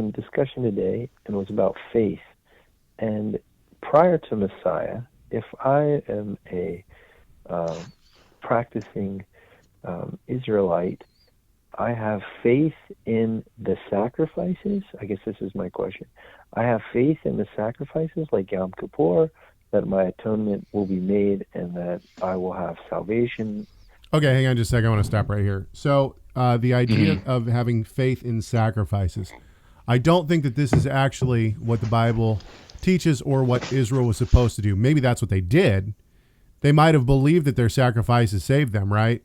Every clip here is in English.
a discussion today, and it was about faith. And prior to Messiah, if I am a practicing Israelite, I have faith in the sacrifices. I guess this is my question. I have faith in the sacrifices like Yom Kippur, that my atonement will be made and that I will have salvation. Okay, hang on just a second. I want to stop right here. So the idea of having faith in sacrifices, I don't think that this is actually what the Bible teaches or what Israel was supposed to do. Maybe that's what they did. They might have believed that their sacrifices saved them, right?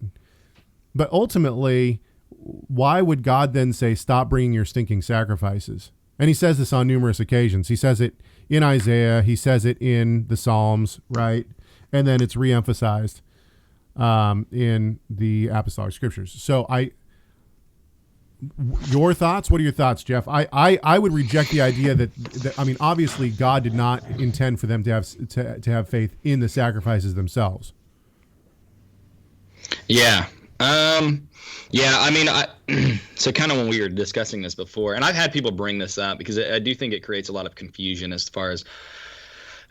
But ultimately, why would God then say, stop bringing your stinking sacrifices? And he says this on numerous occasions. He says it in Isaiah. He says it in the Psalms, right? And then it's reemphasized in the apostolic scriptures. So your thoughts? What are your thoughts, Jeff? I would reject the idea that I mean, obviously God did not intend for them to have faith in the sacrifices themselves. Yeah. Yeah, I mean, so kind of when we were discussing this before, and I've had people bring this up because I do think it creates a lot of confusion as far as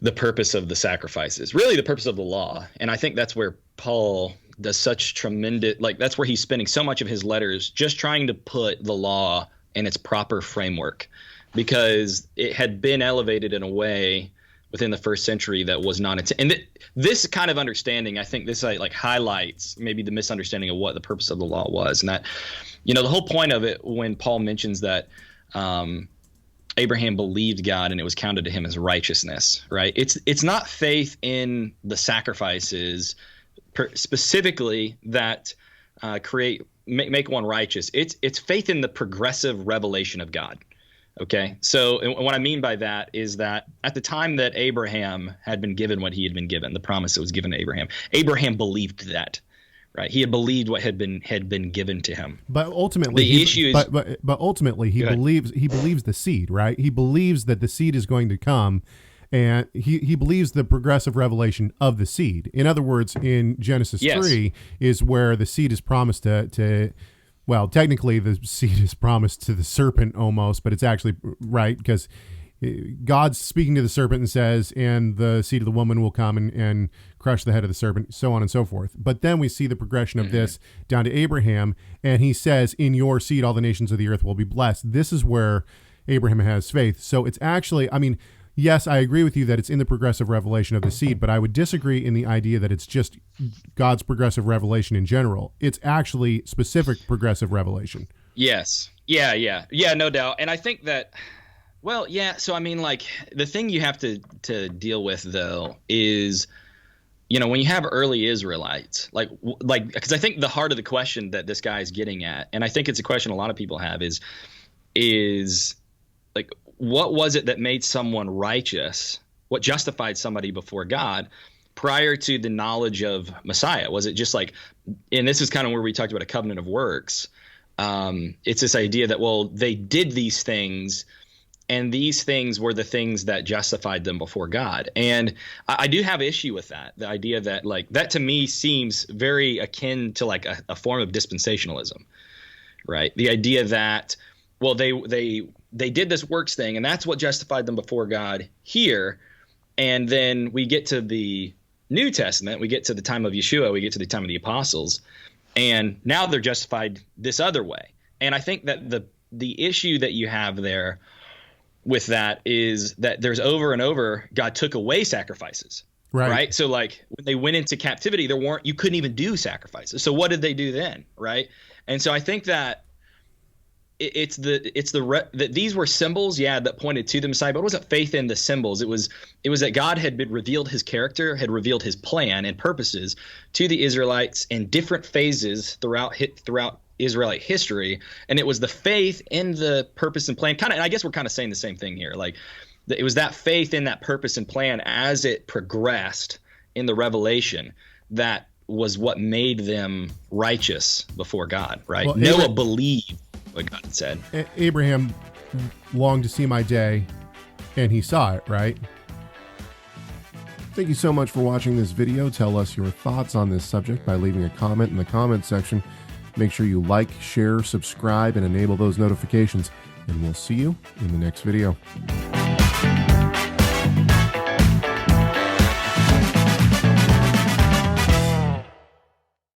the purpose of the sacrifices, really the purpose of the law. And I think that's where Paul does such tremendous, like that's where he's spending so much of his letters just trying to put the law in its proper framework, because it had been elevated in a way within the first century that was not and this kind of understanding, I think this like highlights maybe the misunderstanding of what the purpose of the law was. And that, you know, the whole point of it, when Paul mentions that Abraham believed God and it was counted to him as righteousness, right? It's not faith in the sacrifices specifically that make one righteous. It's faith in the progressive revelation of God. Okay, so and what I mean by that is that at the time that Abraham had been given what he had been given, the promise that was given to Abraham, Abraham believed that, right? He had believed what had been given to him. But ultimately, but ultimately, he believes the seed, right? He believes that the seed is going to come, and he believes the progressive revelation of the seed. In other words, in Genesis 3 is where the seed is promised to. Well, technically, the seed is promised to the serpent almost, but it's actually right because God's speaking to the serpent and says, and the seed of the woman will come and crush the head of the serpent, so on and so forth. But then we see the progression of this down to Abraham, and he says, in your seed, all the nations of the earth will be blessed. This is where Abraham has faith. So it's actually, I mean, yes, I agree with you that it's in the progressive revelation of the seed, but I would disagree in the idea that it's just God's progressive revelation in general. It's actually specific progressive revelation. Yes. Yeah, no doubt. And I think that, well, yeah, so I mean, like, the thing you have to deal with, though, is, you know, when you have early Israelites, like, because I think the heart of the question that this guy is getting at, and I think it's a question a lot of people have, is like, what was it that made someone righteous? What justified somebody before God prior to the knowledge of Messiah? Was it just like, and this is kind of where we talked about a covenant of works. It's this idea that, well, they did these things, and these things were the things that justified them before God. And I do have issue with that. The idea that, like, that to me seems very akin to like a form of dispensationalism, right? The idea that, well, they did this works thing, and that's what justified them before God here. And then we get to the New Testament, we get to the time of Yeshua, we get to the time of the apostles, and now they're justified this other way. And I think that the issue that you have there with that is that there's over and over, God took away sacrifices. Right. So like when they went into captivity, you couldn't even do sacrifices. So what did they do then? Right. And so I think that that these were symbols, that pointed to the Messiah, but it wasn't faith in the symbols. It was that God had revealed his character, had revealed his plan and purposes to the Israelites in different phases throughout Israelite history, and it was the faith in the purpose and plan. And I guess we're kind of saying the same thing here. Like, it was that faith in that purpose and plan as it progressed in the revelation that was what made them righteous before God. Right? Well, Noah believed what God said. Abraham longed to see my day, and he saw it, right? Thank you so much for watching this video. Tell us your thoughts on this subject by leaving a comment in the comment section. Make sure you like, share, subscribe, and enable those notifications. and we'll see you in the next video.